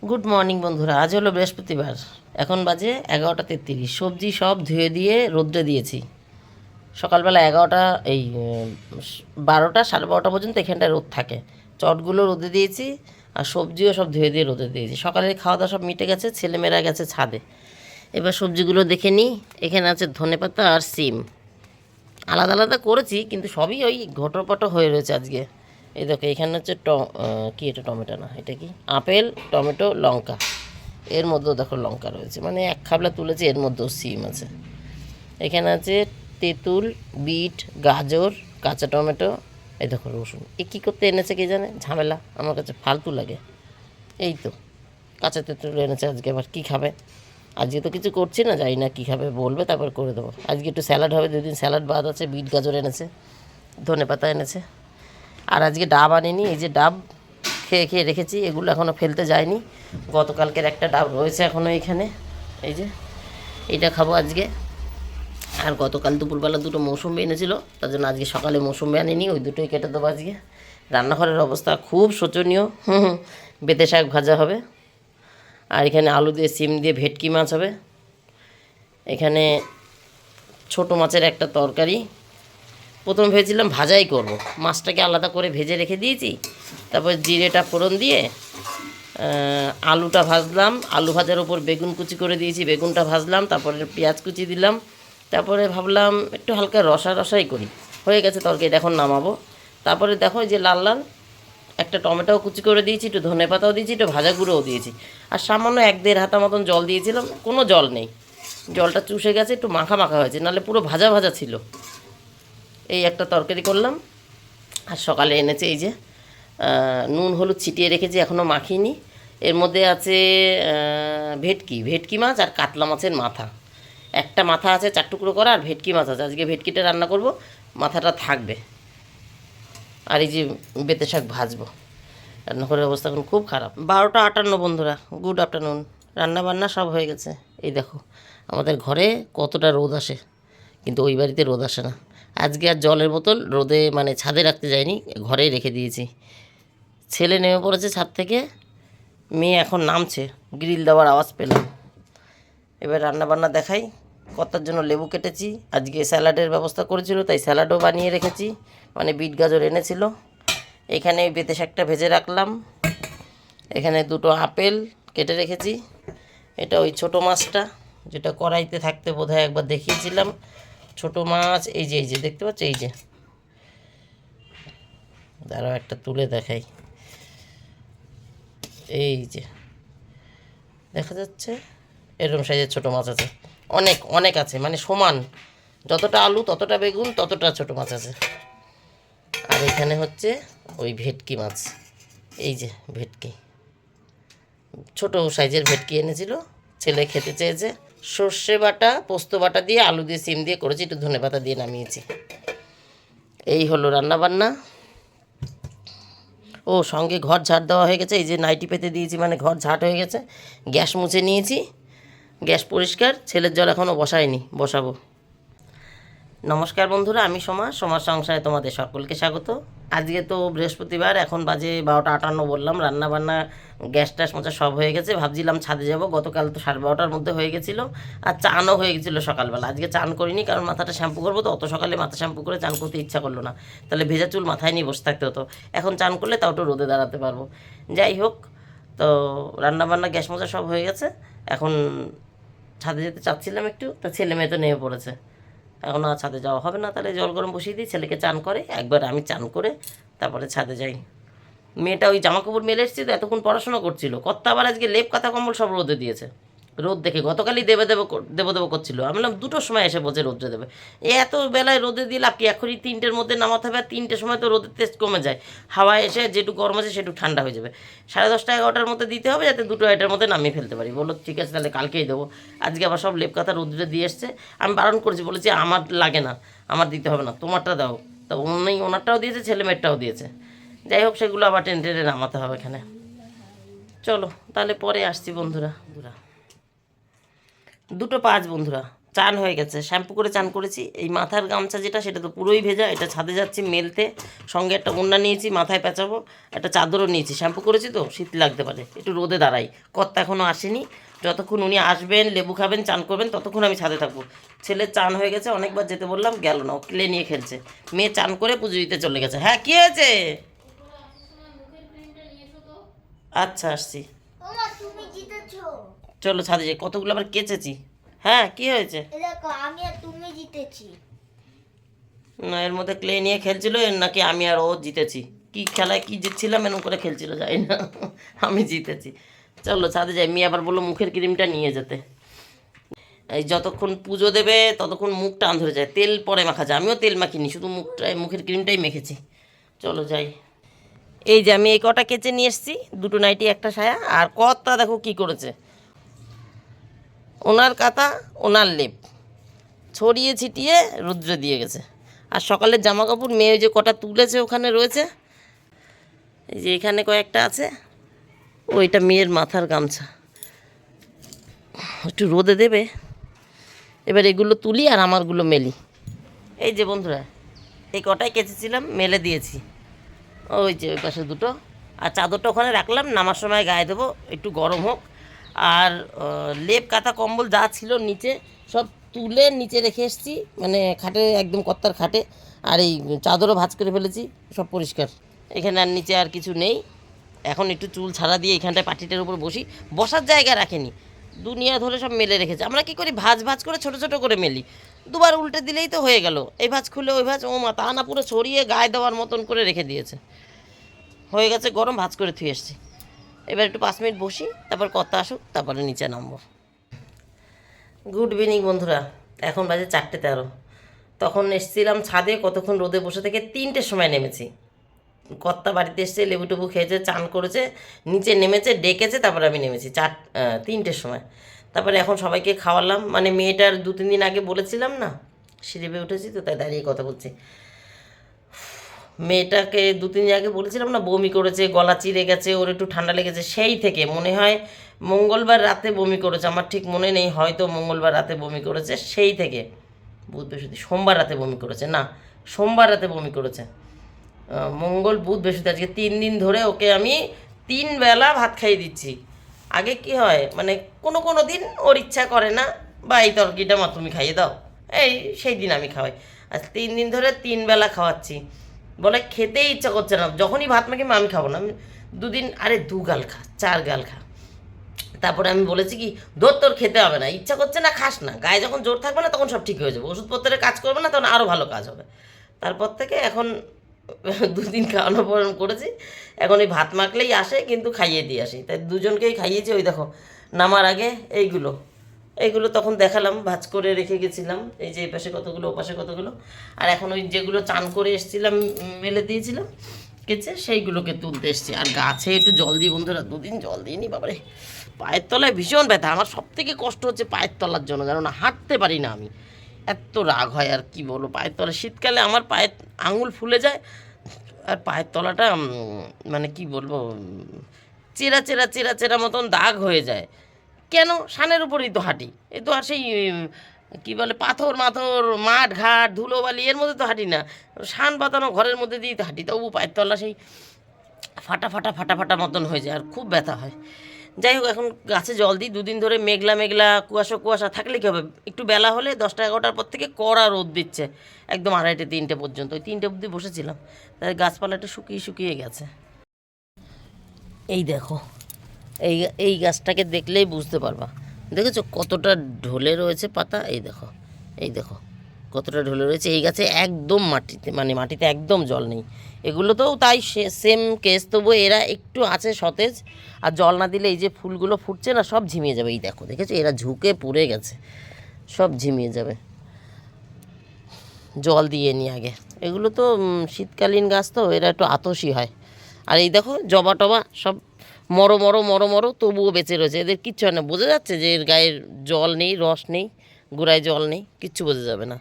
Good morning বন্ধুরা, আজ হলো বৃহস্পতিবার। এখন বাজে 11টা 33। সবজি সব ধুয়ে দিয়ে রোদ্রে দিয়েছি। সকালবেলা 11টা, এই 12টা 12:30 পর্যন্ত এখানটায় রোদ থাকে। চটগুলো রোদে দিয়েছি আর সবজিও সব ধুয়ে দিয়ে রোদে দিয়েছি। সকালের খাওয়া দাওয়া সব মিটে গেছে, ছেলেমেয়েরা গেছে ছাদে। এবার সবজিগুলো দেখে নিই। এখানে আছে ধনেপাতা আর সিম। আলাদা আলাদা করেছি কিন্তু সবই ওই ঘটরপটো হয়ে রয়েছে আজকে। এই দেখো, এখানে হচ্ছে কি, এটা টমেটো না, এটা কি, আপেল, টমেটো, লঙ্কা। এর মধ্যেও দেখো লঙ্কা রয়েছে, মানে এক খাবলা তুলেছি, এর মধ্যেও সিম আছে। এখানে আছে তেঁতুল, বিট, গাজর, কাঁচা টমেটো। এই দেখো রসুন। এ কী করতে এনেছে কে জানে, ঝামেলা, আমার কাছে ফালতু লাগে। এই তো কাঁচা তেঁতুল এনেছে, আজকে আবার কী খাবে। আজকে তো কিছু করছি না, জানি না কী খাবে, বলবে তারপর করে দেবো। আজকে একটু স্যালাড হবে, দুদিন স্যালাড বাদ আছে। বিট গাজর এনেছে, ধনেপাতা এনেছে। আর আজকে ডাব আনিনি, এই যে ডাব খেয়ে খেয়ে রেখেছি, এগুলো এখনও ফেলতে যায়নি। গতকালকের একটা ডাব রয়েছে এখনও এইখানে, এই যে এইটা খাবো আজকে। আর গতকাল দুপুরবেলা দুটো মৌসুমি এনেছিল, তার জন্য আজকে সকালে মৌসুমি আনিনি, ওই দুটোই কেটে দেবো আজকে। রান্নাঘরের অবস্থা খুব শোচনীয়। বেতে শাক ভাজা হবে, আর এখানে আলু দিয়ে সিম দিয়ে ভেটকি মাছ হবে। এখানে ছোট মাছের একটা তরকারি। প্রথম ভেবেছিলাম ভাজাই করব, মাছটাকে আলাদা করে ভেজে রেখে দিয়েছি। তারপর জিরেটা ফোড়ন দিয়ে আলুটা ভাজলাম, আলু ভাজার ওপর বেগুন কুচি করে দিয়েছি, বেগুনটা ভাজলাম, তারপরে পেঁয়াজ কুচি দিলাম। তারপরে ভাবলাম একটু হালকা রসা রসাই করি। হয়ে গেছে তরকারিটা, এখন নামাবো। তারপরে দেখো যে লাল লাল একটা টমেটোও কুচি করে দিয়েছি, একটু ধনেপাতাও দিয়েছি, একটু ভাজা গুঁড়োও দিয়েছি। আর সামান্য 1-1.5 হাতা মতন জল দিয়েছিলাম, কোনো জল নেই, জলটা চুষে গেছে, একটু মাখা মাখা হয়েছে, নাহলে পুরো ভাজা ভাজা ছিল। এই একটা তরকারি করলাম। আর সকালে এনেছে এই যে নুন হলুদ ছিটিয়ে রেখেছি, এখনও মাখিনি। এর মধ্যে আছে ভেটকি, ভেটকি মাছ আর কাতলা মাছের মাথা। একটা মাথা আছে 4 টুকরো করা, আর ভেটকি মাছ আছে। আজকে ভেটকিটা রান্না করব, মাথাটা থাকবে। আর এই যে বেতে শাক ভাজবো। রান্নাঘরের অবস্থা এখন খুব খারাপ। 12টা 58 বন্ধুরা, গুড আফটারনুন। রান্না বান্না সব হয়ে গেছে। এই দেখো আমাদের ঘরে কতটা রোদ আসে, কিন্তু ওই বাড়িতে রোদ আসে না। আজকে আর জলের বোতল রোদে মানে ছাদে রাখতে যাইনি, ঘরেই রেখে দিয়েছি। ছেলে নেমে পড়েছে ছাদ থেকে, মেয়ে এখন নামছে, গ্রিল দেওয়ার আওয়াজ পেলাম। এবার রান্নাবান্না দেখাই। কর্তার জন্য লেবু কেটেছি, আজকে স্যালাডের ব্যবস্থা করেছিল তাই স্যালাডও বানিয়ে রেখেছি, মানে বিট গাজর এনেছিল। এখানে বেতে শাকটা ভেজে রাখলাম। এখানে 2টো আপেল কেটে রেখেছি। এটা ওই ছোটো মাছটা, যেটা কড়াইতে থাকতে বোধহয় একবার দেখিয়েছিলাম। ছোট মাছ, এই যে দেখতে পাচ্ছ, এই যে, দাঁড়াও একটা তুলে দেখাই। এই যে দেখা যাচ্ছে, এরকম সাইজের ছোটো মাছ আছে, অনেক অনেক আছে, মানে সমান, যতটা আলু ততটা বেগুন ততটা ছোটো মাছ আছে। আর এখানে হচ্ছে ওই ভেটকি মাছ, এই যে ভেটকি, ছোটো সাইজের ভেটকি এনেছিল, ছেলে খেতে চেয়েছে। সর্ষে বাটা, পোস্ত বাটা দিয়ে, আলু দিয়ে, সিম দিয়ে করেছি, একটু ধনেপাতা দিয়ে নামিয়েছি। এই হলো রান্নাবান্না। ও সঙ্গে ঘর ঝাড় দেওয়া হয়ে গেছে, এই যে নাইটি পেতে দিয়েছি, মানে ঘর ঝাড় হয়ে গেছে। গ্যাস মুছে নিয়েছি, গ্যাস পরিষ্কার। ছেলের জল এখনও বসাইনি, বসাবো। নমস্কার বন্ধুরা, আমি সোমার সংসারে তোমাদের সকলকে স্বাগত। আজকে তো বৃহস্পতিবার, এখন বাজে 12টা 58 বললাম। রান্না বান্না, গ্যাস ট্যাস মোছা সব হয়ে গেছে। ভাবছিলাম ছাদে যাব, গতকাল তো 12:30টার মধ্যে হয়ে গেছিলো। আর চানও হয়ে গেছিলো সকালবেলা। আজকে চান করিনি, কারণ মাথাটা শ্যাম্পু করবো, তো অত সকালে মাথা শ্যাম্পু করে চান করতে ইচ্ছা করলো না। তাহলে ভেজা চুল মাথায় নিয়ে বসে থাকতে হতো। এখন চান করলে তাও একটু রোদে দাঁড়াতে পারবো। যাই হোক, তো রান্নাবান্না, গ্যাস মোছা সব হয়ে গেছে। এখন ছাদে যেতে চাচ্ছিলাম একটু, তা ছেলে মেয়ে তো নেমে পড়েছে। এখন আর ছাদে যাওয়া হবে না, তাহলে জল গরম বসিয়ে দিই, ছেলেকে চান করে একবার আমি চান করে তারপরে ছাদে যাই। মেয়েটা ওই জামা কাপড় মেলে এসেছে, তো এতক্ষণ পড়াশোনা করছিল। কর্তা আবার আজকে লেপ কাঁথা কম্বল সব রোদে দিয়েছে। রোদ দেখে গতকালই দেবো করছিল। আমি বললাম 2টোর সময় এসে বলছে রোদে দেবে। এত বেলায় রোদে দিয়ে লাভ কি, এখনই 3টের মধ্যে নামাতে হবে, আর 3টের সময় তো রোদের তেজ কমে যায়। হাওয়ায় এসে যেটুকু গরম আছে সেটুকু ঠান্ডা হয়ে যাবে। 10:30 11টার মধ্যে দিতে হবে, যাতে 2টো 2টার মধ্যে নামিয়ে ফেলতে পারি। বললো ঠিক আছে, তাহলে কালকেই দেবো। আজকে আবার সব লেপ কাঁথা রোদ্রে দিয়ে এসছে। আমি বারণ করেছি, বলেছি আমার লাগে না, আমার দিতে হবে না, তোমারটা দাও। তা ওনারটাও দিয়েছে, ছেলে মেয়েরটাও দিয়েছে। যাই হোক, সেগুলো আবার টেনে টেনে নামাতে হবে এখানে। চলো তাহলে পরে আসছি বন্ধুরা। 2টো 5 বন্ধুরা, চান হয়ে গেছে, শ্যাম্পু করে চান করেছি। এই মাথার গামছা যেটা সেটা তো পুরোই ভেজা, এটা ছাদে যাচ্ছি মেলতে, সঙ্গে একটা ওড়না নিয়েছি মাথায় পেঁচাবো, একটা চাদরও নিয়েছি। শ্যাম্পু করেছি তো শীত লাগতে পারে, একটু রোদে দাঁড়াই। কর্তা এখনও আসেনি, যতক্ষণ উনি আসবেন লেবু খাবেন চান করবেন ততক্ষণ আমি ছাদে থাকবো। ছেলের চান হয়ে গেছে, অনেকবার যেতে বললাম গেল না, ও ক্লে নিয়ে খেলছে। মেয়ে চান করে পুজো দিতে চলে গেছে। হ্যাঁ কী হয়েছে? আচ্ছা আসছি। ওমা তুমি জিতেছো। চলো ছাদে যাই, কতগুলো আবার কেচেছি। হ্যাঁ কী হয়েছে? এই দেখো আমি আর তুমি জিতেছি। না এর মধ্যে ক্লে নিয়ে খেলছিল, এর নাকি আমি আর ও জিতেছি। কি খেলায় কি জিতছিলাম এরকম করে খেলছিল যাই না, আমি জিতেছি। চলো ছাদে যাই। মেয়ে আবার বললো মুখের ক্রিমটা নিয়ে যেতে। এই যতক্ষণ পুজো দেবে ততক্ষণ মুখ টান ধরে যায়, তেল পরে মাখা যায়। আমিও তেল মাখিনি, শুধু মুখের ক্রিমটাই মেখেছি। চলো যাই। এই যে আমি এই কটা কেচে নিয়ে এসেছি, দুটো নাইটি একটা সায়া। আর কর্তা দেখো কি করেছে, ওনার কাঁথা ওনার লেপ ছড়িয়ে ছিটিয়ে রুদ্রে দিয়ে গেছে। আর সকালের জামা কাপড় মেয়ে যে কটা তুলেছে ওখানে রয়েছে, এই যে এখানে কয়েকটা আছে, ওইটা মেয়ের মাথার গামছা, একটু রোদে দেবে। এবার এগুলো তুলি আর আমারগুলো মেলি। এই যে বন্ধুরা এই কটাই কেচেছিলাম মেলে দিয়েছি, ওই যে ওই পাশে দুটো। আর চাদরটা ওখানে রাখলাম, নামার সময় গায়ে দেবো, একটু গরম হোক। আর লেপ কাঁথা কম্বল যা ছিল নিচে সব তুলে নিচে রেখে এসেছি, মানে খাটে একদম কত্তার খাটে। আর এই চাদরও ভাঁজ করে ফেলেছি, সব পরিষ্কার। এখানে আর নিচে আর কিছু নেই। এখন একটু চুল ছাড়া দিয়ে এখানটায় পাটিটার উপর বসি, বসার জায়গা রাখেনি, দুনিয়া ধরে সব মেলে রেখেছে। আমরা কি করি ভাঁজ ভাঁজ করে ছোট ছোট করে মেলি, দুবার উল্টে দিলেই তো হয়ে গেল। এই ভাঁজ খুলে ওই ভাঁজ, ও মা তা না পুরো ছড়িয়ে গায়ে দেওয়ার মতন করে রেখে দিয়েছে। হয়ে গেছে গরম, ভাঁজ করে থুয়ে এসছি। এবার একটু 5 মিনিট বসি, তারপর কর্তা আসুক, তারপরে নিচে নামবো। গুড ইভিনিং বন্ধুরা, এখন বাজে 4:13। তখন এসেছিলাম ছাদে, কতক্ষণ রোদে বসে থেকে 3টের সময় নেমেছি। কর্তা বাড়িতে এসছে, লেবু টেবু খেয়েছে, চান করেছে, নিচে নেমেছে, ডেকেছে, তারপরে আমি নেমেছি 3টের সময়। তারপরে এখন সবাইকে খাওয়ালাম, মানে মেয়েটার 2-3 দিন আগে বলেছিলাম না সিঁড়ি বেয়ে উঠেছি তো, তাই দাঁড়িয়ে কথা বলছি। মেয়েটাকে 2-3 দিন আগে বলেছিলাম না বমি করেছে, গলা চিরে গেছে, ওর একটু ঠান্ডা লেগেছে। সেই থেকে মনে হয় মঙ্গলবার রাতে বমি করেছে, আমার ঠিক মনে নেই, হয়তো মঙ্গলবার রাতে বমি করেছে। সেই থেকে বুধ বৃহস্পতি সোমবার রাতে বমি করেছে, না সোমবার রাতে বমি করেছে। মঙ্গল বুধ বৃহস্পতি, আজকে 3 দিন ধরে ওকে আমি 3 বেলা ভাত খাইয়ে দিচ্ছি। আগে কি হয়, মানে কোনো কোনো দিন ওর ইচ্ছা করে না, বা এই তরকারিটা মা তুমি খাইয়ে দাও, এই সেই দিন আমি খাওয়াই। আজ 3 দিন ধরে 3 বেলা খাওয়াচ্ছি। বলে খেতেই ইচ্ছা করছে না, যখনই ভাত মাখি মা আমি খাবো না। আমি 2 দিন, আরে 2 গাল খা, 4 গাল খা। তারপরে আমি বলেছি কি তোর খেতে হবে না, ইচ্ছা করছে না খাস না, গায়ে যখন জোর থাকবে না তখন সব ঠিক হয়ে যাবে, ওষুধপত্রের কাজ করবে না তখন আরও ভালো কাজ হবে। তারপর থেকে এখন 2 দিন খাওয়ানো পড়ানো করেছি। এখন এই ভাত মাখলেই আসে, কিন্তু খাইয়ে দিয়ে আসি, তাই দুজনকেই খাইয়েছি। ওই দেখো নামার আগে এইগুলো তখন দেখালাম, ভাজ করে রেখে গেছিলাম, এই যে এই পাশে কতগুলো ও পাশে কতগুলো। আর এখন ওই যেগুলো চান করে এসেছিলাম মেলে দিয়েছিলাম কেচে, সেইগুলোকে তুলতে এসছি। আর গাছে একটু জল দিই বন্ধুরা, 2 দিন জল দিইনি, বাবারে পায়ের তলায় ভীষণ ব্যথা। আমার সব থেকে কষ্ট হচ্ছে পায়ের তলার জন্য, জানো না, হাঁটতে পারি না আমি, এত রাগ হয়। আর কি বলবো, পায়ের তলা শীতকালে আমার পায়ের আঙুল ফুলে যায়, আর পায়ের তলাটা মানে কি বলবো, চেরা চেরা চেরা চেরা মতন দাগ হয়ে যায়। কেন, সানের উপরেই তো হাঁটি, এই তো আর সেই কী বলে পাথর মাথর মাঠ ঘাট ধুলোবালি এর মধ্যে তো হাঁটি না, সান পাতানো ঘরের মধ্যে দিয়েই তো হাঁটি, তবু পায়ের তলা সেই ফাটা ফাটা ফাটা ফাটা মতন হয়ে যায়, আর খুব ব্যথা হয়। যাই হোক, এখন গাছে জল দিই। 2 দিন ধরে মেঘলা মেঘলা কুয়াশা কুয়াশা থাকলে কী হবে, একটু বেলা হলে 10টা-11টার পর থেকে কড়া রোদ দিচ্ছে, একদম 2:30-3টে পর্যন্ত। ওই 3টে অবধি বসেছিলাম, তাই গাছপালাটা শুকিয়ে শুকিয়ে গেছে। এই দেখো, এই এই গাছটাকে দেখলেই বুঝতে পারবা, দেখেছো কতটা ঢলে রয়েছে পাতা, এই দেখো, এই দেখো কতটা ঢলে রয়েছে। এই গাছে একদম মাটিতে, মানে মাটিতে একদম জল নেই। এগুলোতেও তাই সেম কেস, তবু এরা একটু আছে সতেজ। আর জল না দিলে এই যে ফুলগুলো ফুটছে না, সব ঝিমিয়ে যাবে। এই দেখো, দেখেছো এরা ঝুঁকে পড়ে গেছে, সব ঝিমিয়ে যাবে। জল দিয়ে নি আগে, এগুলো তো শীতকালীন গাছ তো, এরা একটু আতসী হয়। আর এই দেখো জবা টবা সব মরো মরো মরো মরো, তবুও বেঁচে রয়েছে, এদের কিচ্ছু হয় না। বোঝা যাচ্ছে যে এর গায়ের জল নেই, রস নেই, গোড়ায় জল নেই, কিচ্ছু বোঝা যাবে না।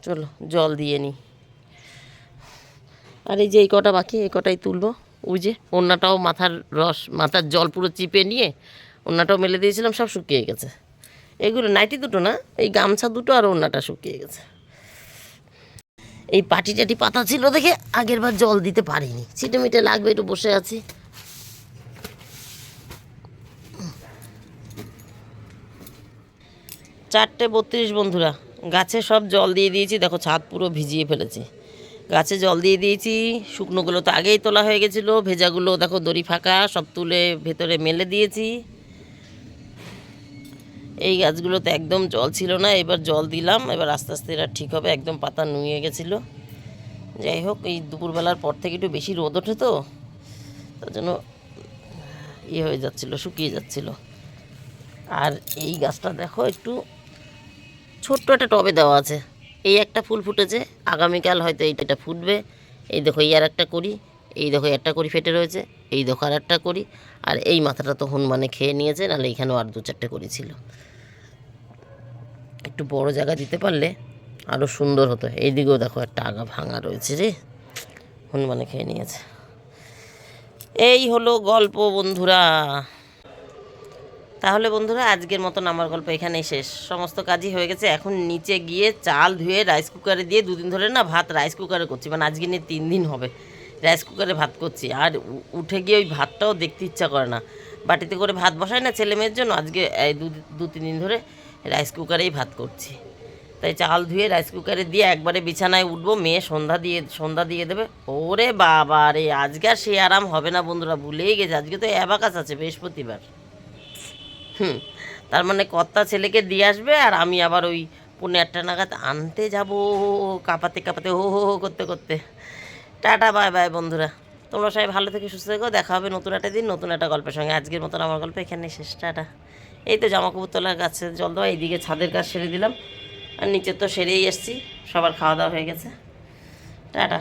চলো জল দিয়ে নিই। আর এই যে এই কটা বাকি, এই কটাই তুলবো। ওই যে ওড়নাটাও মাথার জল পুরো চিপে নিয়ে ওড়নাটাও মেলে দিয়েছিলাম, সব শুকিয়ে গেছে। এগুলো নাইটি দুটো না, এই গামছা দুটো আর ওড়নাটা শুকিয়ে গেছে। এই পাটি টাটি পাতা ছিল দেখে আগের বার জল দিতে পারিনি, ছিটে মিটে লাগবে, একটু বসে আছি। 4:32 বন্ধুরা, গাছে সব জল দিয়ে দিয়েছি, দেখো ছাদ পুরো ভিজিয়ে ফেলেছি। গাছে জল দিয়ে দিয়েছি, শুকনোগুলো তো আগেই তোলা হয়ে গেছিলো, ভেজাগুলো দেখো দড়ি ফাঁকা, সব তুলে ভেতরে মেলে দিয়েছি। এই গাছগুলোতে একদম জল ছিল না, এবার জল দিলাম, এবার আস্তে আস্তে এরা ঠিক হবে, একদম পাতা নুয়ে গেছিলো। যাই হোক, এই দুপুরবেলার পর থেকে একটু বেশি রোদ ওঠে তো, তার জন্য ইয়ে হয়ে যাচ্ছিলো, শুকিয়ে যাচ্ছিলো। আর এই গাছটা দেখো একটু ছোট্ট একটা টবে দেওয়া আছে, এই একটা ফুল ফুটেছে, আগামীকাল হয়তো এইটা ফুটবে। এই দেখো এই আর একটা করি, এই দেখো একটা করি ফেটে রয়েছে, এই দেখো আর একটা করি, আর এই মাথাটা তো হনুমানে খেয়ে নিয়েছে, নাহলে এইখানেও আর 2-4টে করি ছিল। একটু বড় জায়গা দিতে পারলে আরও সুন্দর হতো। এইদিকেও দেখো একটা আগা ভাঙা রয়েছে রে, হনুমানে খেয়ে নিয়েছে। এই হলো গল্প বন্ধুরা। তাহলে বন্ধুরা আজকের মতন আমার গল্প এখানেই শেষ, সমস্ত কাজই হয়ে গেছে। এখন নিচে গিয়ে চাল ধুয়ে রাইস কুকারে দিয়ে, 2 দিন ধরে না ভাত রাইস কুকারে করছি, মানে আজকে নিয়ে 3 দিন হবে রাইস কুকারে ভাত করছি। আর উঠে গিয়ে ওই ভাতটাও দেখতে ইচ্ছা করে না, বাটিতে করে ভাত বসাই না ছেলে মেয়ের জন্য, আজকে এই 2-3 দিন ধরে রাইস কুকারেই ভাত করছি। তাই চাল ধুয়ে রাইস কুকারে দিয়ে একবারে বিছানায় উঠবো, মেয়ে সন্ধ্যা দিয়ে দেবে। ওরে বাবা রে, আজকে আর সে আরাম হবে না বন্ধুরা, ভুলেই গেছে আজকে তো অ্যাবাকাস আছে, বৃহস্পতিবার। তার মানে কর্তা ছেলেকে দিয়ে আসবে, আর আমি আবার ওই 1:30 নাগাদ আনতে যাব, কাঁপাতে কাঁপাতে হো হো হো করতে করতে। টাটা, বাই বাই বন্ধুরা, তোমরা সবাই ভালো থেকে সুস্থ থেকো, দেখা হবে নতুন একটা দিন নতুন একটা গল্পের সঙ্গে। আজকের মতন আমার গল্প এখানে শেষ, টাটা। এই তো জামাকাপড় তোলার গাছে জল দেওয়া, এইদিকে ছাদের কাজ সেরে দিলাম, আর নিচে তো সেরেই এসছি, সবার খাওয়া দাওয়া হয়ে গেছে, টাটা।